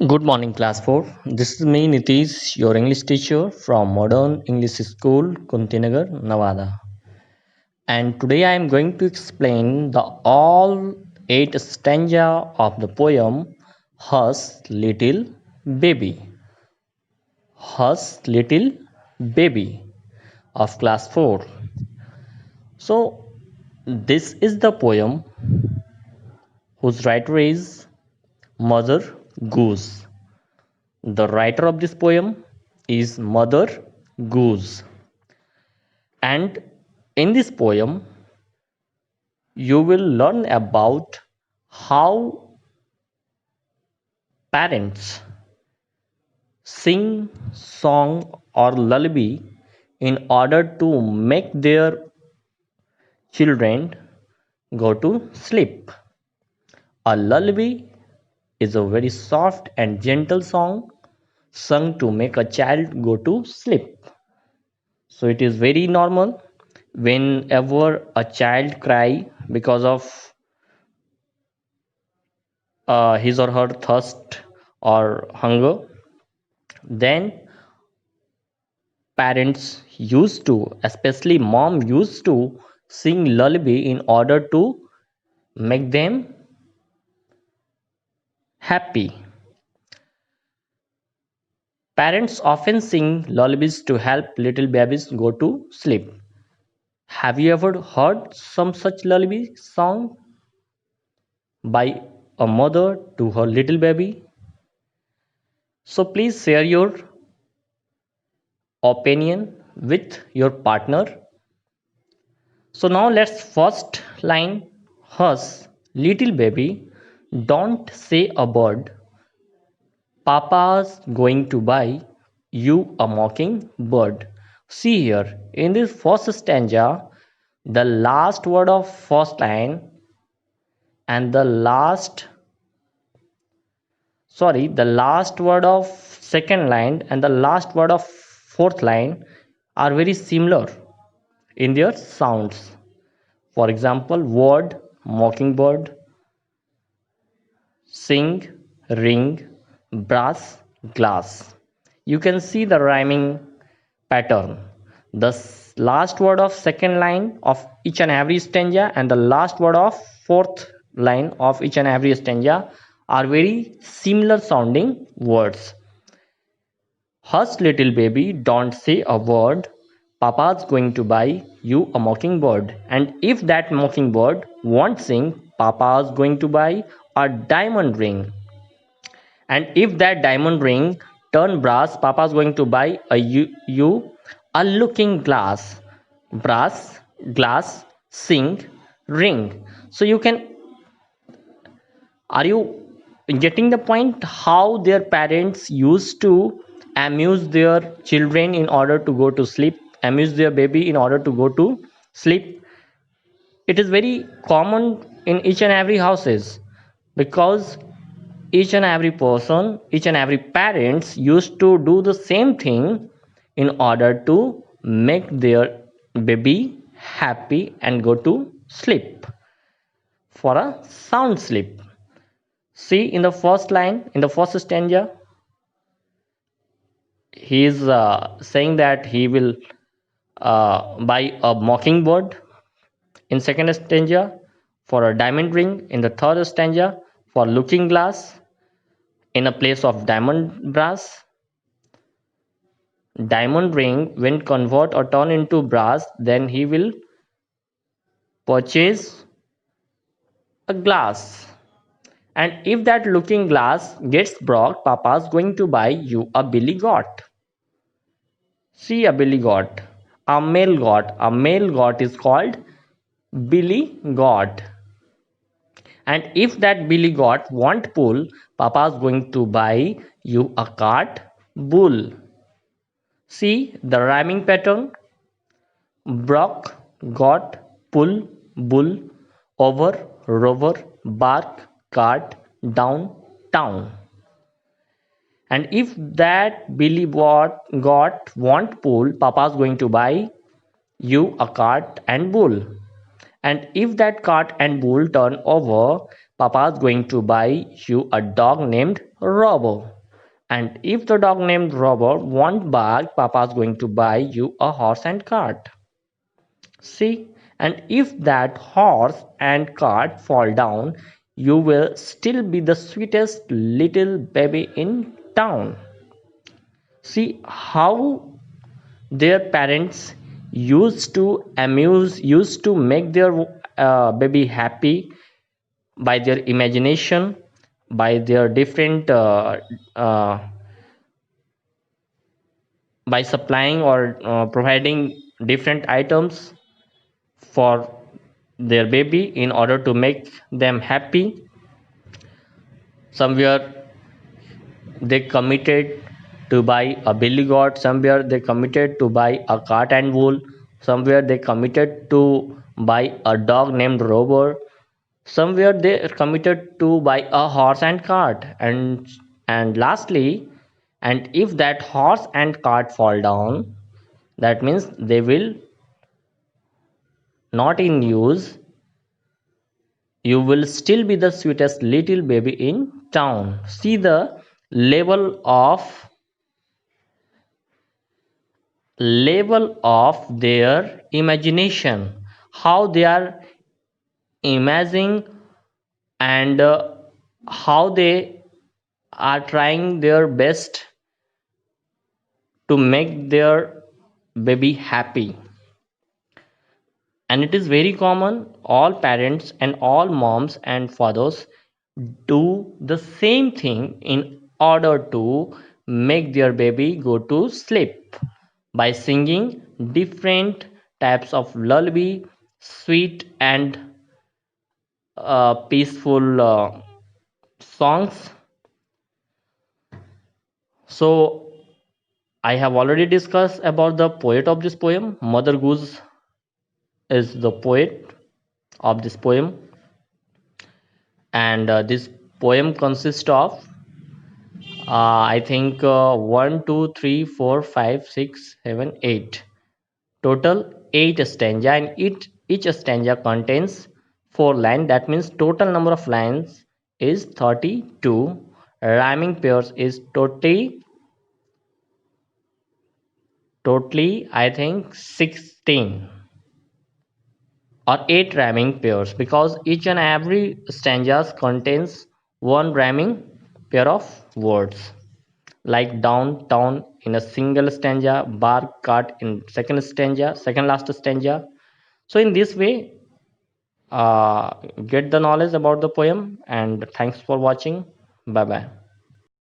Good morning, class 4. This is me, Nitish, your English teacher from Modern English School, Kuntinagar, Nevada. And today I am going to explain the all 8 stanza of the poem Hush Little Baby. Hush Little Baby of class 4. So, this is the poem whose writer is Mother Goose. The writer of this poem is Mother Goose. And in this poem, you will learn about how parents sing song or lullaby in order to make their children go to sleep. A lullaby is a very soft and gentle song sung to make a child go to sleep. So it is very normal whenever a child cry because of his or her thirst or hunger, then parents used to, especially mom used to sing lullaby in order to make them happy. Parents often sing lullabies to help little babies go to sleep. Have you ever heard some such lullaby song by a mother to her little baby? So please share your opinion with your partner. So now let's first line. Hush, little baby, don't say a word. Papa's going to buy you a mockingbird. See here, in this first stanza, the last word of first line and the last word of second line and the last word of fourth line are very similar in their sounds. For example, word, mockingbird, sing, ring, brass, glass. You can see the rhyming pattern. The last word of second line of each and every stanza and the last word of fourth line of each and every stanza are very similar sounding words. Hush, little baby, don't say a word. Papa's going to buy you a mockingbird. And if that mockingbird won't sing, Papa's going to buy a diamond ring. And if that diamond ring turn brass, Papa's going to buy you a looking glass. Brass, glass, sing, ring. So you can, are you getting the point how their parents used to amuse their children in order to go to sleep, amuse their baby in order to go to sleep? It is very common in each and every houses, because each and every person, each and every parents used to do the same thing in order to make their baby happy and go to sleep for a sound sleep. See, in the first line, in the first stanza, he is saying that he will buy a mockingbird. In second stanza, for a diamond ring. In the third stanza, for looking glass in a place of diamond brass. Diamond ring when convert or turn into brass, then he will purchase a glass. And if that looking glass gets broke, Papa's going to buy you a billy goat. See, a billy goat, a male goat. A male goat is called billy goat. And if that billy goat won't pull, Papa's going to buy you a cart bull. See the rhyming pattern: brock, got, pull, bull, over, rover, bark, cart, down, town. And if that billy got won't pull, Papa's going to buy you a cart and bull. And if that cart and bull turn over, Papa's going to buy you a dog named Robo. And if the dog named Robo won't bark, Papa's going to buy you a horse and cart. See, and if that horse and cart fall down, you will still be the sweetest little baby in town. See how their parents used to make their baby happy by their imagination, by their different uh, by supplying or providing different items for their baby in order to make them happy. Somewhere they committed to buy a billy goat, somewhere they committed to buy a cart and wool, somewhere they committed to buy a dog named Rover, somewhere they committed to buy a horse and cart, and lastly, and if that horse and cart fall down, that means they will not in use, you will still be the sweetest little baby in town. See the level of their imagination, how they are imagining, and how they are trying their best to make their baby happy. And it is very common, all parents and all moms and fathers do the same thing in order to make their baby go to sleep by singing different types of lullaby, sweet and peaceful songs. So I have already discussed about the poet of this poem. Mother Goose is the poet of this poem, and this poem consists of I think 1 2 3 4 5 6 7 8, total 8 stanza, and each stanza contains 4 lines. That means total number of lines is 32. Rhyming pairs is totally I think 16 or 8 rhyming pairs, because each and every stanza contains one rhyming pair of words, like downtown in a single stanza, bar cut in second stanza, second last stanza. So in this way, uh, get the knowledge about the poem, and thanks for watching. Bye bye.